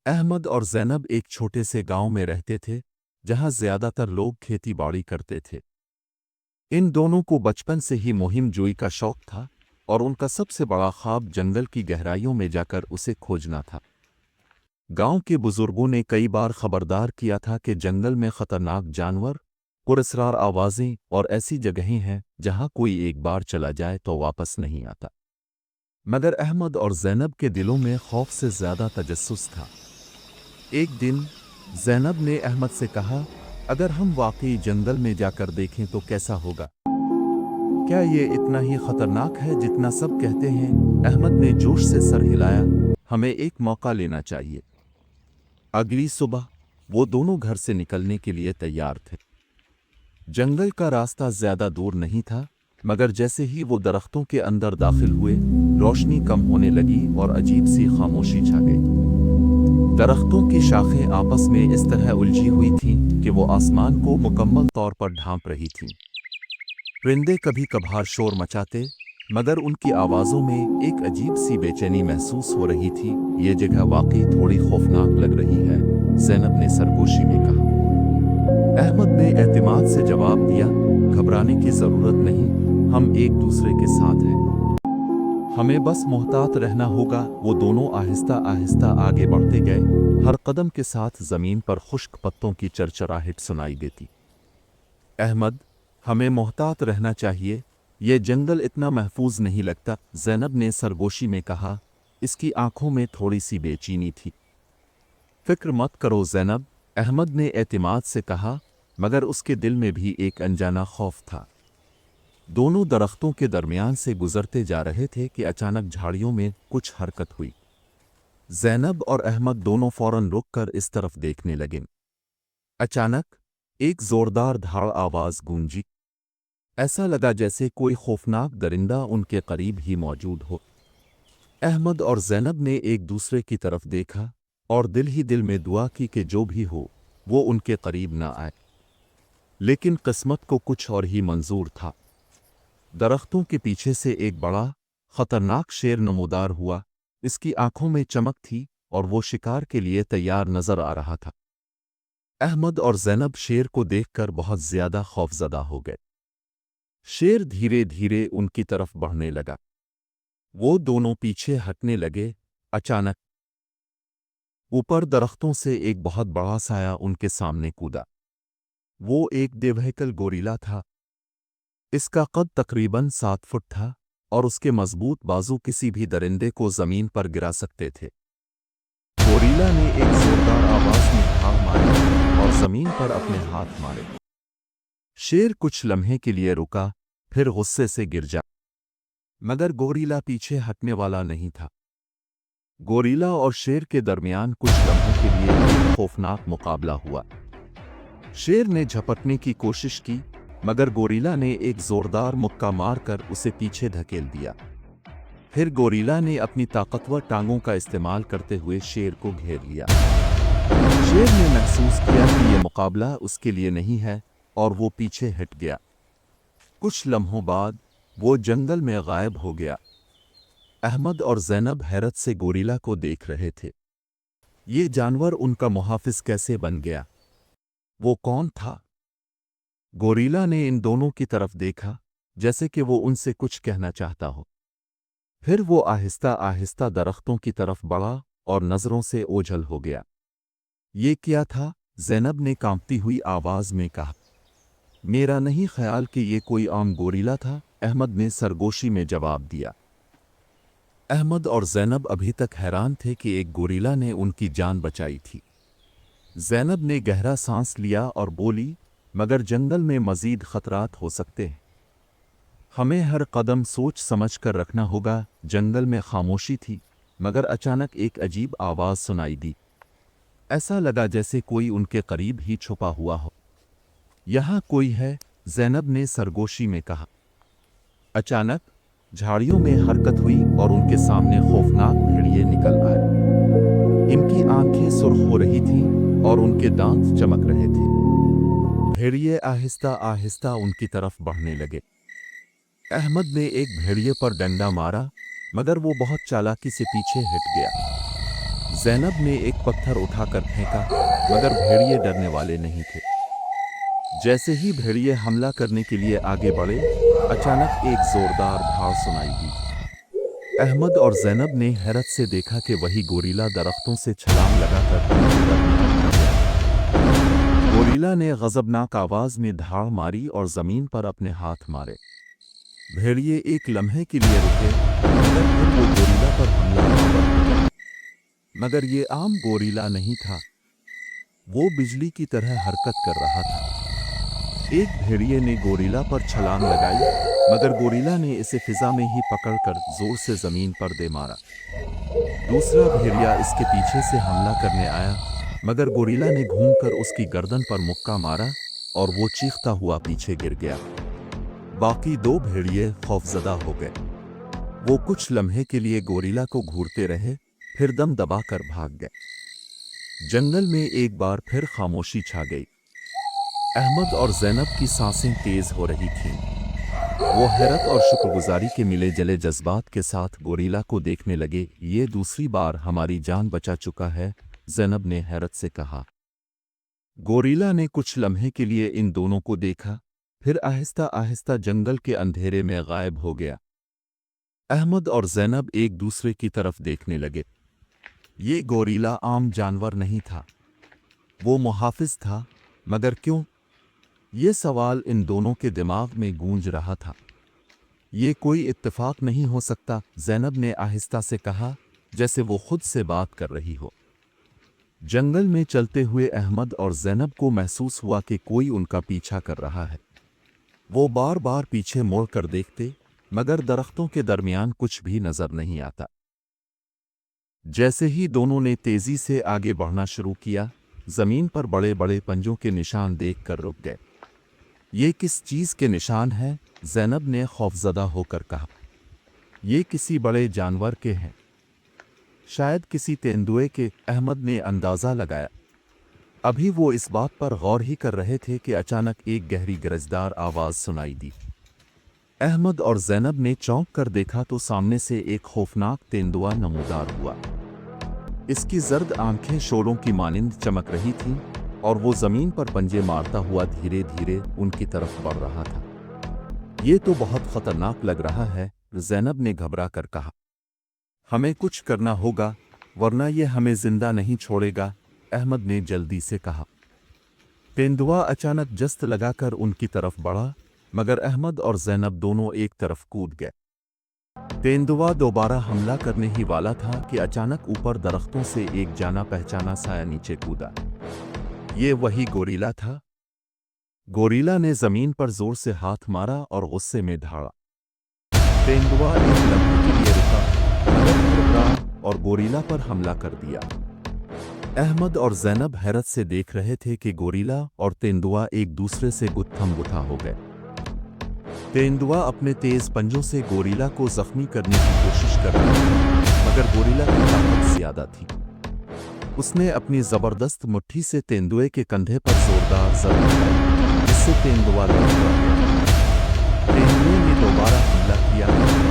अहमद और ज़ैनब एक छोटे से गांव में रहते थे जहां ज़्यादातर लोग खेती बाड़ी करते थे। इन दोनों को बचपन से ही मुहिम जोई का शौक था और उनका सबसे बड़ा ख्वाब जंगल की गहराइयों में जाकर उसे खोजना था। गांव के बुजुर्गों ने कई बार खबरदार किया था कि जंगल में खतरनाक जानवर, पुरस्रार आवाज़ें और ऐसी जगहें हैं जहां कोई एक बार चला जाए तो वापस नहीं आता। मगर अहमद और ज़ैनब के दिलों में खौफ से ज़्यादा तजस्सुस था। एक दिन ज़ैनब ने अहमद से कहा, अगर हम वाकई जंगल में जाकर देखें तो कैसा होगा? क्या ये इतना ही खतरनाक है जितना सब कहते हैं? अहमद ने जोश से सर हिलाया, हमें एक मौका लेना चाहिए। अगली सुबह वो दोनों घर से निकलने के लिए तैयार थे। जंगल का रास्ता ज्यादा दूर नहीं था, मगर जैसे ही वो दरख्तों के अंदर दाखिल हुए, रोशनी कम होने लगी और अजीब सी खामोशी छा गई। दरख्तों की शाखें आपस में इस तरह उलझी हुई थीं कि वो आसमान को मुकम्मल तौर पर ढांप रही थीं। परिंदे कभी कभार शोर मचाते, मगर उनकी आवाज़ों में एक अजीब सी बेचैनी महसूस हो रही थी। ये जगह वाकई थोड़ी खौफनाक लग रही है, ज़ैनब ने सरगोशी में कहा। अहमद ने एतमाद से जवाब दिया, घबराने की ज़रूरत नहीं, हम एक दूसरे के साथ हैं, हमें बस मोहतात रहना होगा। वो दोनों आहिस्ता आहिस्ता आगे बढ़ते गए, हर कदम के साथ ज़मीन पर खुश्क पत्तों की चरचराहट सुनाई देती। अहमद, हमें मोहतात रहना चाहिए, ये जंगल इतना महफूज नहीं लगता, ज़ैनब ने सरगोशी में कहा। इसकी आंखों में थोड़ी सी बेचैनी थी। फिक्र मत करो ज़ैनब, अहमद ने एतमाद से कहा, मगर उसके दिल में भी एक अनजाना खौफ था। दोनों दरख्तों के दरमियान से गुजरते जा रहे थे कि अचानक झाड़ियों में कुछ हरकत हुई। ज़ैनब और अहमद दोनों फौरन रुककर इस तरफ देखने लगे। अचानक एक जोरदार धाड़ आवाज़ गूंजी। ऐसा लगा जैसे कोई खौफनाक दरिंदा उनके करीब ही मौजूद हो। अहमद और ज़ैनब ने एक दूसरे की तरफ देखा और दिल ही दिल में दुआ की कि जो भी हो वो उनके करीब ना आए। लेकिन किस्मत को कुछ और ही मंजूर था। दरख्तों के पीछे से एक बड़ा खतरनाक शेर नमूदार हुआ। इसकी आंखों में चमक थी और वो शिकार के लिए तैयार नजर आ रहा था। अहमद और ज़ैनब शेर को देखकर बहुत ज्यादा खौफजदा हो गए। शेर धीरे धीरे उनकी तरफ बढ़ने लगा। वो दोनों पीछे हटने लगे। अचानक ऊपर दरख्तों से एक बहुत बड़ा साया उनके सामने कूदा। वो एक देवहैकल गोरिल्ला था। इसका कद तकरीबन 7 फुट था और उसके मजबूत बाजू किसी भी दरिंदे को जमीन पर गिरा सकते थे। गोरिल्ला ने एक जोरदार आवाज में छाल मारी और जमीन पर अपने हाथ मारे। शेर कुछ लम्हे के लिए रुका, फिर गुस्से से गिर जा, मगर गोरिल्ला पीछे हटने वाला नहीं था। गोरिल्ला और शेर के दरमियान कुछ लम्हों के लिए एक खौफनाक मुकाबला हुआ। शेर ने झपटने की कोशिश की, मगर गोरिल्ला ने एक जोरदार मुक्का मारकर उसे पीछे धकेल दिया। फिर गोरिल्ला ने अपनी ताकतवर टांगों का इस्तेमाल करते हुए शेर को घेर लिया। शेर ने महसूस किया कि यह मुकाबला उसके लिए नहीं है और वो पीछे हट गया। कुछ लम्हों बाद वो जंगल में गायब हो गया। अहमद और ज़ैनब हैरत से गोरिल्ला को देख रहे थे। ये जानवर उनका मुहाफिज कैसे बन गया? वो कौन था? गोरिल्ला ने इन दोनों की तरफ देखा, जैसे कि वो उनसे कुछ कहना चाहता हो। फिर वो आहिस्ता आहिस्ता दरख्तों की तरफ बढ़ा और नजरों से ओझल हो गया। ये क्या था? ज़ैनब ने कांपती हुई आवाज में कहा। मेरा नहीं ख्याल कि ये कोई आम गोरिल्ला था, अहमद ने सरगोशी में जवाब दिया। अहमद और ज़ैनब अभी तक हैरान थे कि एक गोरिल्ला ने उनकी जान बचाई थी। ज़ैनब ने गहरा सांस लिया और बोली, मगर जंगल में मज़ीद ख़तरात हो सकते हैं, हमें हर कदम सोच समझ कर रखना होगा। जंगल में खामोशी थी, मगर अचानक एक अजीब आवाज़ सुनाई दी। ऐसा लगा जैसे कोई उनके करीब ही छुपा हुआ हो। यहाँ कोई है, ज़ैनब ने सरगोशी में कहा। अचानक झाड़ियों में हरकत हुई और उनके सामने खौफनाक भेड़िए निकल आए। इनकी आंखें सुर्ख हो रही थीं और उनके दांत चमक रहे थे। भेड़िए आहिस्ता आहिस्ता उनकी तरफ बढ़ने लगे। अहमद ने एक भेड़िए पर डंडा मारा, मगर वो बहुत चालाकी से पीछे हट गया। ज़ैनब ने एक पत्थर उठाकर फेंका, मगर भेड़िए डरने वाले नहीं थे। जैसे ही भेड़िए हमला करने के लिए आगे बढ़े, अचानक एक जोरदार धाड़ सुनाई दी। अहमद और ज़ैनब ने हैरत से देखा कि वही गोरिल्ला दरख्तों से छलांग लगाकर उनके दरमियान आ गया। गोरिल्ला ने गज़बनाक आवाज़ में धाड़ मारी और ज़मीन पर अपने हाथ मारे। भेड़िए एक लम्हे के लिए रुके, मगर फिर वो गोरिल्ला पर हमला आवर हो गए। मगर ये आम गोरिल्ला नहीं था, वो बिजली की तरह हरकत कर रहा था। एक भेड़िए ने गोरिल्ला पर छलांग लगाई, मगर गोरिल्ला ने इसे फिजा में ही पकड़कर जोर से जमीन पर दे मारा। दूसरा भेड़िया इसके पीछे से हमला करने आया, मगर गोरिल्ला ने घूमकर उसकी गर्दन पर मुक्का मारा और वो चीखता हुआ पीछे गिर गया। बाकी दो भेड़िए खौफजदा हो गए। वो कुछ लम्हे के लिए गोरिल्ला को घूरते रहे, फिर दम दबाकर भाग गए। जंगल में एक बार फिर खामोशी छा गई। अहमद और ज़ैनब की सांसें तेज हो रही थीं। वो हैरत और शुक्रगुजारी के मिले जले जज्बात के साथ गोरिल्ला को देखने लगे। ये दूसरी बार हमारी जान बचा चुका है, ज़ैनब ने हैरत से कहा। गोरिल्ला ने कुछ लम्हे के लिए इन दोनों को देखा, फिर आहिस्ता आहिस्ता जंगल के अंधेरे में गायब हो गया। अहमद और ज़ैनब एक दूसरे की तरफ देखने लगे। ये गोरिल्ला आम जानवर नहीं था, वो मुहाफिज था, मगर क्यों? ये सवाल इन दोनों के दिमाग में गूंज रहा था। ये कोई इत्तेफाक नहीं हो सकता, ज़ैनब ने आहिस्ता से कहा, जैसे वो खुद से बात कर रही हो। जंगल में चलते हुए अहमद और ज़ैनब को महसूस हुआ कि कोई उनका पीछा कर रहा है। वो बार बार पीछे मुड़ कर देखते, मगर दरख्तों के दरमियान कुछ भी नजर नहीं आता। जैसे ही दोनों ने तेजी से आगे बढ़ना शुरू किया, जमीन पर बड़े बड़े पंजों के निशान देखकर रुक गए। ये किस चीज के निशान हैं? ज़ैनब ने खौफजदा होकर कहा। ये किसी बड़े जानवर के हैं, शायद किसी तेंदुए के, अहमद ने अंदाजा लगाया। अभी वो इस बात पर गौर ही कर रहे थे कि अचानक एक गहरी गरजदार आवाज सुनाई दी। अहमद और ज़ैनब ने चौंक कर देखा तो सामने से एक खौफनाक तेंदुआ नमूदार हुआ। इसकी जर्द आंखें शोलों की मानिंद चमक रही थीं और वो जमीन पर पंजे मारता हुआ धीरे धीरे उनकी तरफ बढ़ रहा था। ये तो बहुत खतरनाक लग रहा है, ज़ैनब ने घबरा कर कहा। हमें कुछ करना होगा, वरना ये हमें जिंदा नहीं छोड़ेगा, अहमद ने जल्दी से कहा। तेंदुआ अचानक जस्त लगाकर उनकी तरफ बढ़ा, मगर अहमद और ज़ैनब दोनों एक तरफ कूद गए। तेंदुआ दोबारा हमला करने ही वाला था कि अचानक ऊपर दरख्तों से एक जाना पहचाना साया नीचे कूदा। ये वही गोरिल्ला था। गोरिल्ला ने जमीन पर जोर से हाथ मारा और गुस्से में ढाड़ा। तेंदुआ एक लम्हे के लिए रुका, मगर फिर घबरा और गोरिल्ला पर हमला कर दिया। अहमद और ज़ैनब हैरत से देख रहे थे कि गोरिल्ला और तेंदुआ एक दूसरे से गुत्थम गुत्था हो गए। तेंदुआ अपने तेज पंजों से गोरिल्ला को जख्मी करने की कोशिश कर रहा था, मगर गोरिल्ला की ताकत ज्यादा थी। उसने अपनी जबरदस्त मुट्ठी से तेंदुए के कंधे पर जोरदार जर्ब लगाई, जिससे तेंदुआ लौट गया। तेंदुए ने दोबारा हमला किया,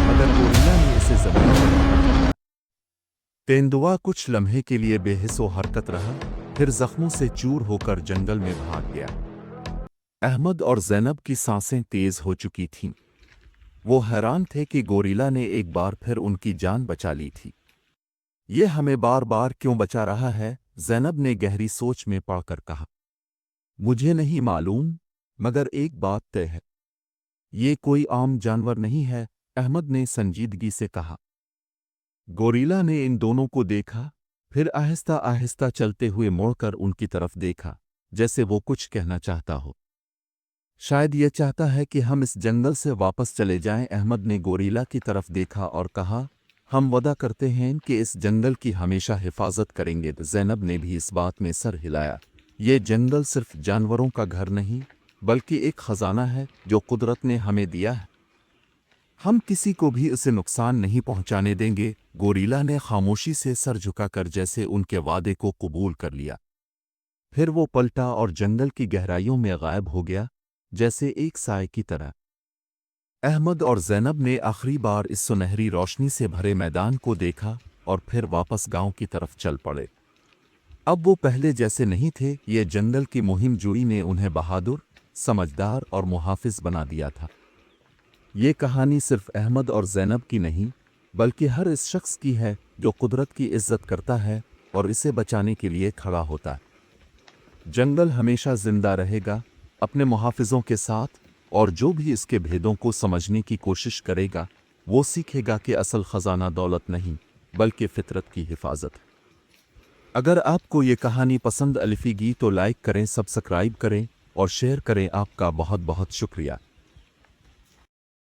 मगर गोरिल्ला ने इसे जमीन पर पकड़ लिया। तेंदुआ कुछ लम्हे के लिए बेहिस्सो हरकत रहा, फिर जख्मों से चूर होकर जंगल में भाग गया। अहमद और ज़ैनब की सांसें तेज हो चुकी थीं। वो हैरान थे कि गोरिल्ला ने एक बार फिर उनकी जान बचा ली थी। ये हमें बार बार क्यों बचा रहा है? ज़ैनब ने गहरी सोच में पड़कर कहा। मुझे नहीं मालूम, मगर एक बात तय है, ये कोई आम जानवर नहीं है, अहमद ने संजीदगी से कहा। गोरिल्ला ने इन दोनों को देखा, फिर आहिस्ता आहिस्ता चलते हुए मुड़कर उनकी तरफ देखा, जैसे वो कुछ कहना चाहता हो। शायद ये चाहता है कि हम इस जंगल से वापस चले जाएं, अहमद ने गोरिल्ला की तरफ देखा और कहा, हम वादा करते हैं कि इस जंगल की हमेशा हिफाजत करेंगे। ज़ैनब ने भी इस बात में सर हिलाया। ये जंगल सिर्फ जानवरों का घर नहीं, बल्कि एक खजाना है जो कुदरत ने हमें दिया है। हम किसी को भी उसे नुकसान नहीं पहुंचाने देंगे। गोरिल्ला ने खामोशी से सर झुकाकर जैसे उनके वादे को कबूल कर लिया। फिर वो पलटा और जंगल की गहराइयों में गायब हो गया, जैसे एक साए की तरह। अहमद और ज़ैनब ने आखिरी बार इस सुनहरी रोशनी से भरे मैदान को देखा, اور پھر واپس گاؤں کی طرف چل پڑے۔ اب وہ پہلے جیسے نہیں تھے، یہ جنگل کی مہم جوئی نے انہیں بہادر، سمجھدار اور محافظ بنا دیا تھا۔ یہ کہانی صرف احمد اور زینب کی نہیں، بلکہ ہر اس شخص کی ہے جو قدرت کی عزت کرتا ہے اور اسے بچانے کے لیے کھڑا ہوتا ہے۔ جنگل ہمیشہ زندہ رہے گا، اپنے محافظوں کے ساتھ، اور جو بھی اس کے بھیدوں کو سمجھنے کی کوشش کرے گا وہ سیکھے گا کہ اصل خزانہ دولت نہیں بلکہ فطرت کی حفاظت ہے۔ اگر آپ کو یہ کہانی پسند الفی گی تو لائک کریں، سبسکرائب کریں اور شیئر کریں۔ آپ کا بہت بہت شکریہ۔